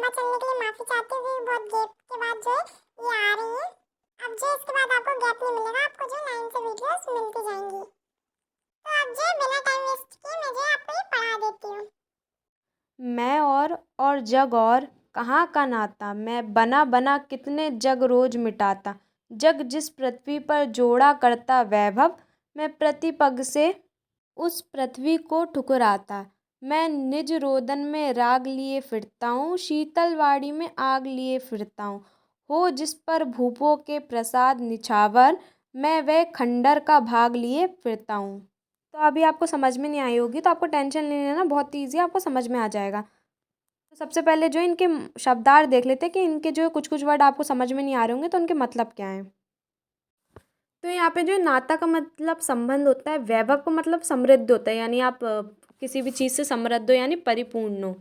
लंबा चलने के लिए माफी चाहती हूँ कि बहुत गैप के बाद जो है ये आ रही है। अब जो इसके बाद आपको गैप नहीं मिलेगा, आपको जो लाइन से वीडियोस मिलती जाएंगी। तो अब जो बिना टाइम वेस्ट किए मैं जो आपको ये पढ़ा देती हूँ। मैं और जग और कहाँ का नाता, मैं बना बना कितने जग रोज मिटाता। जग जिस पृथ्वी पर जोड़ा करता वैभव, मैं प्रति पग से उस पृथ्वी को ठुकराता। मैं निज रोदन में राग लिए फिरता हूँ, शीतल वाड़ी में आग लिए फिरता हूँ। हो जिस पर भूपों के प्रसाद निछावर, मैं वह खंडर का भाग लिए फिरता हूँ। तो अभी आपको समझ में नहीं आई होगी, तो आपको टेंशन नहीं लेना, बहुत ईजी आपको समझ में आ जाएगा। तो सबसे पहले जो इनके शब्दार्थ देख लेते हैं कि इनके जो कुछ कुछ वर्ड आपको समझ में नहीं आ रहे होंगे तो उनके मतलब क्या हैं। तो यहाँ पे जो नाता का मतलब संबंध होता है, वैभव का मतलब समृद्ध होता है, यानी आप किसी भी चीज़ से समृद्ध हो यानी परिपूर्ण हो,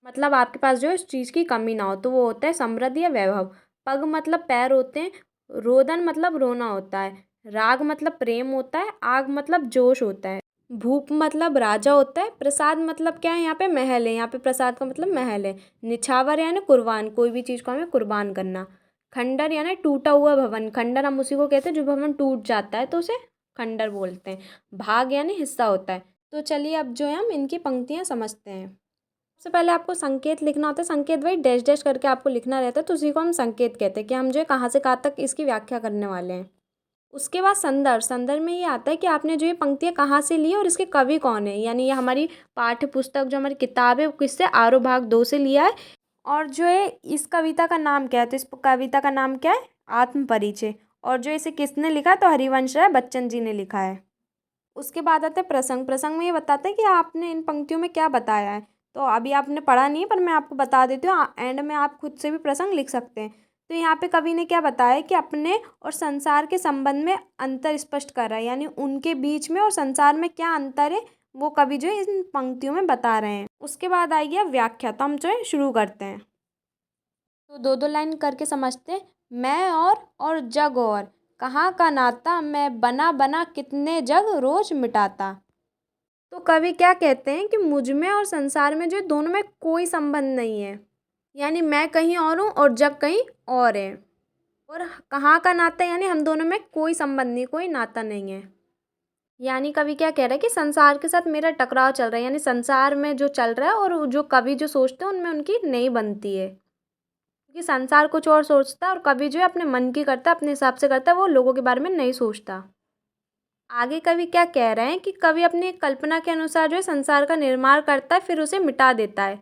मतलब आपके पास जो है उस चीज़ की कमी ना हो, तो वो होता है समृद्ध या वैभव। पग मतलब पैर होते हैं, रोदन मतलब रोना होता है, राग मतलब प्रेम होता है, आग मतलब जोश होता है, भूप मतलब राजा होता है, प्रसाद मतलब क्या है, यहाँ पे महल है, यहाँ पे प्रसाद का मतलब महल है, निछावर यानी कुर्बान, कोई भी चीज़ को हमें कुर्बान करना, खंडर यानी टूटा हुआ भवन, खंडर हम उसी को कहते हैं जो भवन टूट जाता है तो उसे खंडर बोलते हैं, भाग यानी हिस्सा होता है। तो चलिए अब जो है हम इनकी पंक्तियाँ समझते हैं। सबसे पहले आपको संकेत लिखना होता है, संकेत वही डैश डैश करके आपको लिखना रहता है, तो उसी को हम संकेत कहते हैं कि हम जो है कहाँ से कहाँ तक इसकी व्याख्या करने वाले हैं। उसके बाद संदर्भ, संदर्भ में ये आता है कि आपने जो ये पंक्तियाँ कहाँ से ली और इसके कवि कौन है, यानी ये हमारी पाठ्य पुस्तक जो हमारी किताब है वो किससे, आरो भाग 2 से लिया है। और जो है इस कविता का नाम क्या है, तो इस कविता का नाम क्या है, आत्म परिचय। और जो इसे किसने लिखा है, तो हरिवंश राय बच्चन जी ने लिखा है। उसके बाद आता है प्रसंग, प्रसंग में ये बताते हैं कि आपने इन पंक्तियों में क्या बताया है। तो अभी आपने पढ़ा नहीं है पर मैं आपको बता देती हूँ, एंड में आप खुद से भी प्रसंग लिख सकते हैं। तो यहाँ पे कवि ने क्या बताया है कि अपने और संसार के संबंध में अंतर स्पष्ट कर रहा है, यानी उनके बीच में और संसार में क्या अंतर है वो कवि जो है इन पंक्तियों में बता रहे हैं। उसके बाद आएगी अब व्याख्या, तो हम जो है शुरू करते हैं। तो दो दो लाइन करके समझते हैं। मैं और जग और कहाँ का नाता, मैं बना बना कितने जग रोज मिटाता। तो कवि क्या कहते हैं कि मुझ में और संसार में जो दोनों में कोई संबंध नहीं है, यानी मैं कहीं और हूँ और जग कहीं और है। और कहाँ का नाता है, यानी हम दोनों में कोई संबंध नहीं, कोई नाता नहीं है। यानी कवि क्या कह रहा है कि संसार के साथ मेरा टकराव चल रहा है, यानी संसार में जो चल रहा है और जो कवि जो सोचते हैं उनमें उनकी नहीं बनती है, क्योंकि संसार कुछ और सोचता है और कवि जो है अपने मन की करता है, अपने हिसाब से करता है, वो लोगों के बारे में नहीं सोचता। आगे कवि क्या कह रहे हैं कि कवि अपनी कल्पना के अनुसार जो है संसार का निर्माण करता है फिर उसे मिटा देता है।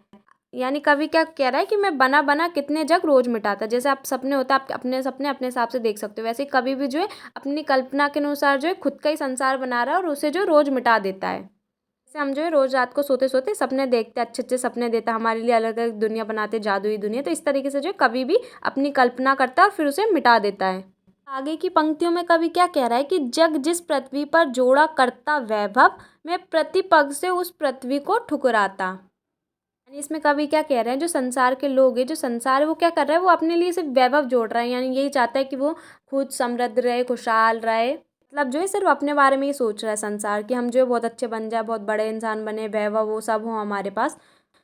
यानी कवि क्या कह रहा है कि मैं बना बना कितने जग रोज मिटाता है, जैसे आप सपने होता है, आप अपने सपने अपने हिसाब से देख सकते हो, वैसे ही कवि भी जो है अपनी कल्पना के अनुसार जो है खुद का ही संसार बना रहा है और उसे जो रोज मिटा देता है। जैसे हम जो है रोज रात को सोते सोते सपने देखते, अच्छे अच्छे सपने देता है हमारे लिए, अलग अलग दुनिया बनाते, जादुई दुनिया, तो इस तरीके से जो है कवि भी अपनी कल्पना करता है और फिर उसे मिटा देता है। आगे की पंक्तियों में कवि क्या कह रहा है कि जग जिस पृथ्वी पर जोड़ा करता वैभव, मैं प्रति पग से उस पृथ्वी को ठुकराता। यानी इसमें कवि क्या कह रहे हैं, जो संसार के लोग हैं, जो संसार है वो क्या कर रहा है, वो अपने लिए सिर्फ वैभव जोड़ रहा है, यानी यही चाहता है कि वो खुद समृद्ध रहे, खुशहाल रहे, मतलब जो है सिर्फ अपने बारे में ही सोच रहा है संसार, कि हम जो है बहुत अच्छे बन जाए, बहुत बड़े इंसान बने, वैभव वो सब हो हमारे पास।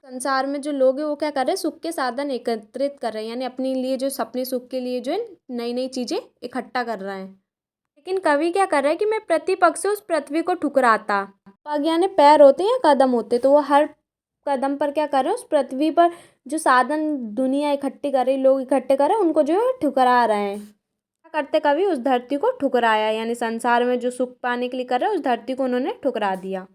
संसार में जो लोग हैं वो क्या कर रहे हैं, सुख के साधन एकत्रित कर रहे हैं, यानी अपने लिए जो अपने सुख के लिए जो है नई नई चीज़ें इकट्ठा कर रहे हैं। लेकिन कवि क्या कर रहा है कि मैं प्रति पग से उस पृथ्वी को ठुकराता। पग यानी पैर होते हैं या कदम होते हैं, तो वो हर कदम पर क्या कर रहे हैं, उस पृथ्वी पर जो साधन दुनिया इकट्ठी कर रही, लोग इकट्ठे कर रहे हैं, उनको जो है ठुकरा रहे हैं। क्या करते कवि, उस धरती को ठुकराया, यानी संसार में जो सुख पाने के लिए कर रहे हैं उस धरती को उन्होंने ठुकरा दिया।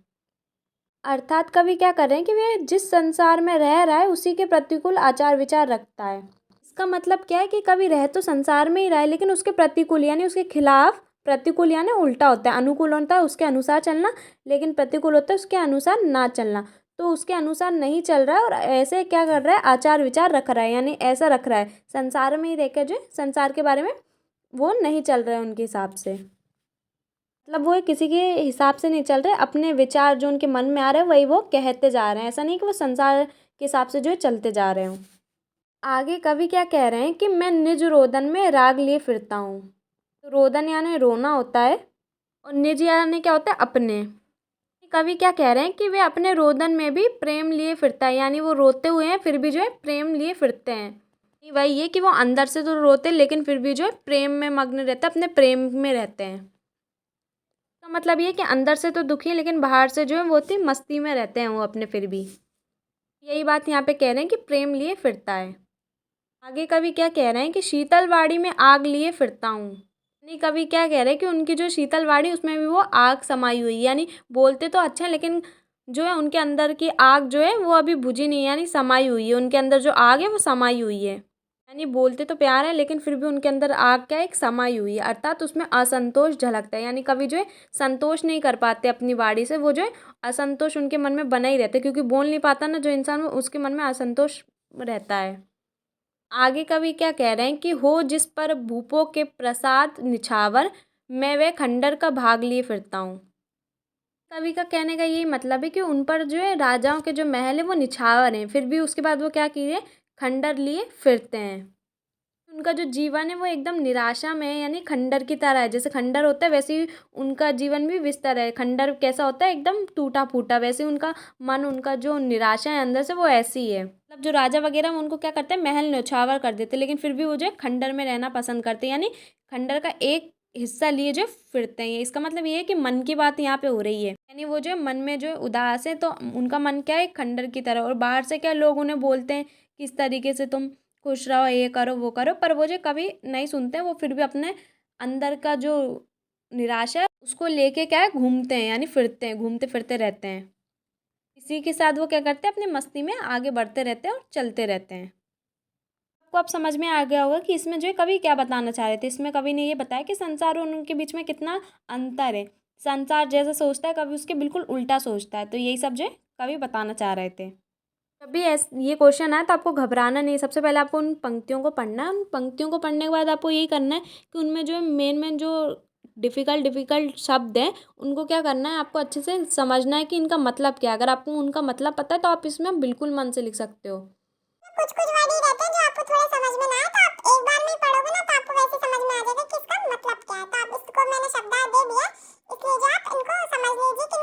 अर्थात कवि क्या कर रहे हैं कि वे जिस संसार में रह रहा है उसी के प्रतिकूल आचार विचार रखता है। इसका मतलब क्या है कि कवि रह तो संसार में ही रहा है लेकिन उसके प्रतिकूल यानी उसके खिलाफ, प्रतिकूल यानी उल्टा होता है, अनुकूल होता है उसके अनुसार चलना, लेकिन प्रतिकूल होता है उसके अनुसार ना चलना। तो उसके अनुसार नहीं चल रहा है और ऐसे क्या कर रहा है, आचार विचार रख रहा है, यानी ऐसा रख रहा है संसार में ही रहकर जो संसार के बारे में वो नहीं चल रहा है उनके हिसाब से, मतलब वो किसी के हिसाब से नहीं चल रहे, अपने विचार जो उनके मन में आ रहे हैं वही वो कहते जा रहे हैं, ऐसा नहीं कि वो संसार के हिसाब से जो है चलते जा रहे हों। आगे कवि क्या कह रहे हैं कि मैं निज रोदन में राग लिए फिरता हूँ। तो रोदन यानी रोना होता है और निज यानी क्या होता है, अपने। कवि क्या कह रहे हैं कि वे अपने रोदन में भी प्रेम लिए फिरता है, यानी वो रोते हुए हैं फिर भी जो है प्रेम लिए फिरते हैं। वही है कि वो अंदर से तो रोते लेकिन फिर भी जो है प्रेम में मग्न रहते हैं, अपने प्रेम में रहते हैं। तो मतलब ये कि अंदर से तो दुखी है लेकिन बाहर से जो है वो थी मस्ती में रहते हैं वो अपने फिर भी। यही बात यहाँ पे कह रहे हैं कि प्रेम लिए फिरता है। आगे कवि क्या कह रहे हैं कि शीतलवाड़ी में आग लिए फिरता हूँ। यानी कवि क्या कह रहे हैं कि उनकी जो शीतलवाड़ी उसमें भी वो आग समाई हुई है, यानी बोलते तो अच्छा है लेकिन जो है उनके अंदर की आग जो है वो अभी बुझी नहीं है, यानी समाई हुई है, उनके अंदर जो आग है वो समाई हुई है। यानी बोलते तो प्यार है लेकिन फिर भी उनके अंदर आग क्या है, एक समाई हुई है, अर्थात उसमें असंतोष झलकता है। यानी कवि जो है संतोष नहीं कर पाते अपनी वाणी से, वो जो है असंतोष उनके मन में बना ही रहता है, क्योंकि बोल नहीं पाता ना जो इंसान, वो उसके मन में असंतोष रहता है। आगे कवि क्या कह रहे हैं कि हो जिस पर भूपों के प्रसाद निछावर, मैं वह खंडर का भाग लिए फिरता हूँ। कवि का कहने का यही मतलब है कि उन पर जो है राजाओं के जो महल है वो निछावर हैं, फिर भी उसके बाद वो क्या किए, खंडर लिए फिरते हैं। उनका जो जीवन है वो एकदम निराशा में है, यानी खंडर की तरह है। जैसे खंडर होता है वैसे ही उनका जीवन भी विस्तार है। खंडर कैसा होता है, एकदम टूटा फूटा, वैसे ही उनका मन, उनका जो निराशा है अंदर से वो ऐसी ही है। मतलब जो राजा वगैरह हैं, उनको क्या करते हैं, महल न्यौछावर कर देते, लेकिन फिर भी वो जो है खंडर में रहना पसंद करते हैं, यानी खंडर का एक हिस्सा लिए जो फिरते हैं। इसका मतलब ये है कि मन की बात यहाँ पे हो रही है, यानी वो जो है मन में जो है उदास है, तो उनका मन क्या है, खंडर की तरह। और बाहर से क्या लोग उन्हें बोलते हैं किस तरीके से तुम खुश रहो, ये करो वो करो, पर वो जो कभी नहीं सुनते हैं, वो फिर भी अपने अंदर का जो निराशा है उसको लेके क्या है, घूमते हैं, यानी फिरते हैं, घूमते फिरते रहते हैं। इसी के साथ वो क्या करते हैं, अपनी मस्ती में आगे बढ़ते रहते हैं और चलते रहते हैं। आपको अब समझ में आ गया होगा कि इसमें जो है कवि क्या बताना चाह रहे थे। इसमें कवि ने ये बताया कि संसार और उनके बीच में कितना अंतर है। संसार जैसा सोचता है, कवि उसके बिल्कुल उल्टा सोचता है। तो यही सब जो है कवि बताना चाह रहे थे। जब भी ये क्वेश्चन आए तो आपको घबराना नहीं। सबसे पहले आपको उन पंक्तियों को पढ़ना है। उन पंक्तियों को पढ़ने के बाद आपको यही करना है कि उनमें जो मेन मेन जो डिफ़िकल्ट शब्द हैं उनको क्या करना है, आपको अच्छे से समझना है कि इनका मतलब क्या है। अगर आपको उनका मतलब पता है तो आप इसमें बिल्कुल मन से लिख सकते हो। कुछ कुछ वर्ड ही रहते हैं जो आपको थोड़ा समझ में ना आए, तो आप एक बार में ही पढ़ोगे ना तो आपको वैसे समझ में आ जाएगा कि इसका मतलब क्या है। तो आप इसको मैंने शब्दार्थ दे दिया, इसलिए जो आप इनको समझ लीजिए कि